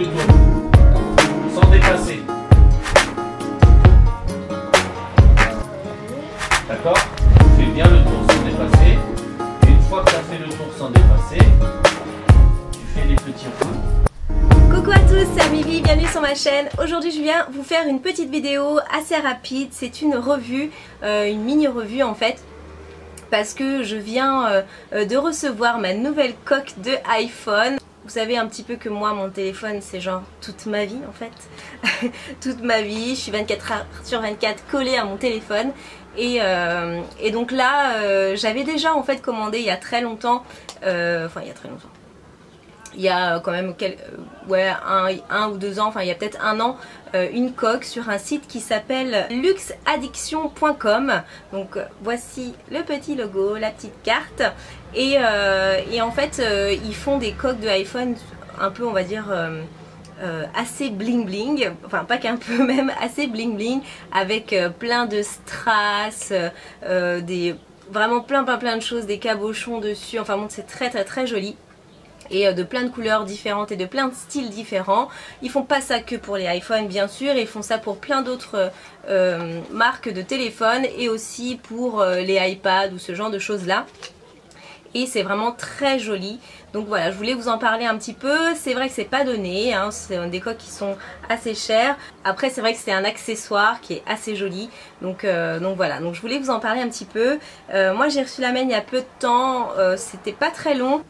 le tour, sans dépasser. D'accord? Tu fais bien le tour sans dépasser. Et une fois que tu as fait le tour sans dépasser, tu fais les petits ronds. Coucou à tous, c'est Vivi, bienvenue sur ma chaîne. Aujourd'hui je viens vous faire une petite vidéo assez rapide. C'est une revue, une mini revue en fait. Parce que je viens de recevoir ma nouvelle coque de iPhone. Vous savez un petit peu que moi mon téléphone c'est genre toute ma vie en fait. Toute ma vie, je suis 24 heures sur 24 collée à mon téléphone. Et donc là j'avais déjà en fait commandé il y a très longtemps, il y a quand même un ou deux ans, enfin il y a peut-être un an, une coque sur un site qui s'appelle luxeaddiction.com. Donc voici le petit logo, la petite carte et en fait ils font des coques de iPhone un peu on va dire assez bling bling, enfin pas qu'un peu même, assez bling bling avec plein de strass, vraiment plein de choses, des cabochons dessus, enfin bon c'est très joli. Et de plein de couleurs différentes et de plein de styles différents. Ils font pas ça que pour les iPhones bien sûr, ils font ça pour plein d'autres marques de téléphones et aussi pour les iPads ou ce genre de choses là. Et c'est vraiment très joli. Donc voilà, je voulais vous en parler un petit peu. C'est vrai que c'est pas donné, hein, c'est des coques qui sont assez chères. Après c'est vrai que c'est un accessoire qui est assez joli. Donc voilà, donc je voulais vous en parler un petit peu. Moi j'ai reçu la mienne il y a peu de temps, c'était pas très long.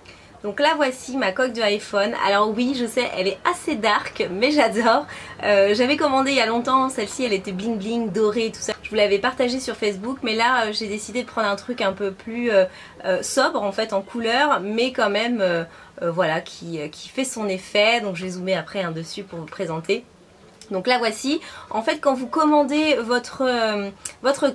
Donc là voici ma coque de iPhone. Alors oui je sais elle est assez dark mais j'adore. J'avais commandé il y a longtemps, celle-ci elle était bling bling, dorée et tout ça. Je vous l'avais partagée sur Facebook mais là j'ai décidé de prendre un truc un peu plus sobre en fait en couleur. Mais quand même voilà qui fait son effet. Donc je vais zoomer après dessus pour vous présenter. Donc là voici, en fait quand vous commandez votre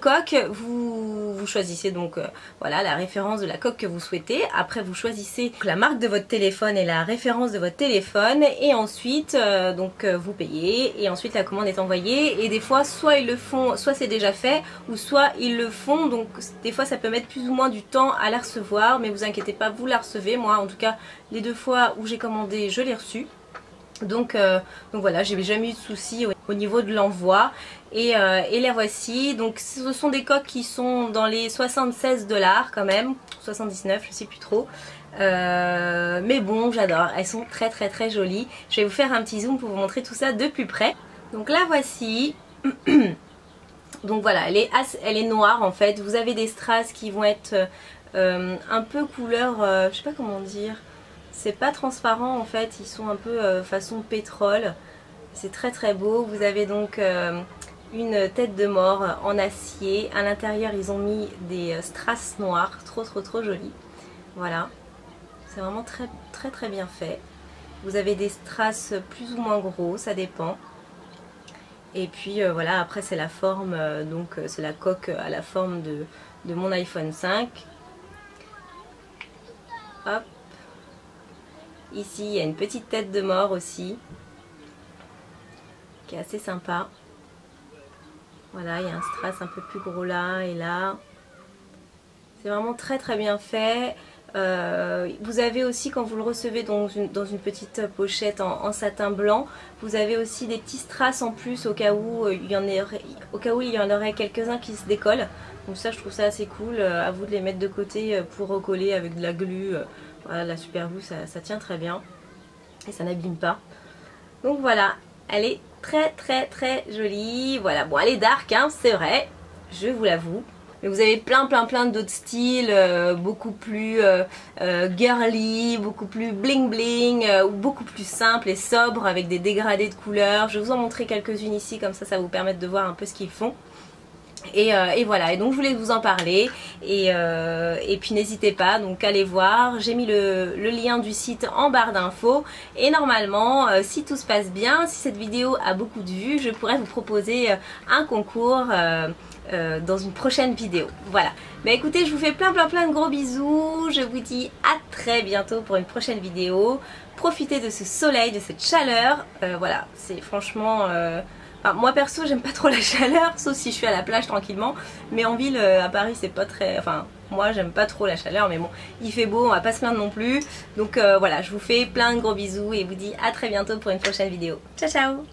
coque, vous choisissez donc voilà la référence de la coque que vous souhaitez. Après vous choisissez la marque de votre téléphone et la référence de votre téléphone. Et ensuite vous payez et ensuite la commande est envoyée. Et des fois soit ils le font, soit c'est déjà fait ou soit ils le font. Donc des fois ça peut mettre plus ou moins du temps à la recevoir. Mais vous inquiétez pas, vous la recevez. Moi en tout cas les deux fois où j'ai commandé je l'ai reçue. Donc voilà, j'ai jamais eu de soucis au niveau de l'envoi et la voici. Donc ce sont des coques qui sont dans les 76 $ quand même, 79 je sais plus trop, mais bon j'adore, elles sont très jolies. Je vais vous faire un petit zoom pour vous montrer tout ça de plus près. Donc la voici. Donc voilà, elle est noire en fait. Vous avez des strass qui vont être un peu couleur, je sais pas comment dire. C'est pas transparent en fait, ils sont un peu façon pétrole. C'est très beau. Vous avez donc une tête de mort en acier. À l'intérieur ils ont mis des strass noirs, trop joli. Voilà, c'est vraiment très bien fait. Vous avez des strass plus ou moins gros, ça dépend. Et puis voilà, après c'est la forme, donc c'est la coque à la forme de mon iPhone 5. Hop. Ici il y a une petite tête de mort aussi qui est assez sympa. Voilà, il y a un strass un peu plus gros là et là. C'est vraiment très bien fait. Vous avez aussi quand vous le recevez dans une petite pochette en satin blanc, vous avez aussi des petits strass en plus au cas où il y en aurait quelques-uns qui se décollent. Donc ça je trouve ça assez cool. À vous de les mettre de côté pour recoller avec de la glu. Voilà, la super glue ça tient très bien et ça n'abîme pas. Donc voilà, elle est très jolie. Voilà, bon elle est dark hein, c'est vrai, je vous l'avoue. Mais vous avez plein d'autres styles, beaucoup plus girly, beaucoup plus bling bling, ou beaucoup plus simple et sobre avec des dégradés de couleurs. Je vais vous en montrer quelques-unes ici, comme ça va vous permettre de voir un peu ce qu'ils font. Et voilà, et donc je voulais vous en parler et puis n'hésitez pas donc à aller voir. J'ai mis le lien du site en barre d'infos et normalement si tout se passe bien, si cette vidéo a beaucoup de vues, je pourrais vous proposer un concours dans une prochaine vidéo. Voilà, mais écoutez, je vous fais plein de gros bisous. Je vous dis à très bientôt pour une prochaine vidéo. Profitez de ce soleil, de cette chaleur. Voilà, c'est franchement Enfin, moi perso j'aime pas trop la chaleur, sauf si je suis à la plage tranquillement. Mais en ville, à Paris c'est pas très... Enfin, moi j'aime pas trop la chaleur, mais bon, il fait beau, on va pas se plaindre non plus. Donc voilà, je vous fais plein de gros bisous et vous dis à très bientôt pour une prochaine vidéo. Ciao ciao!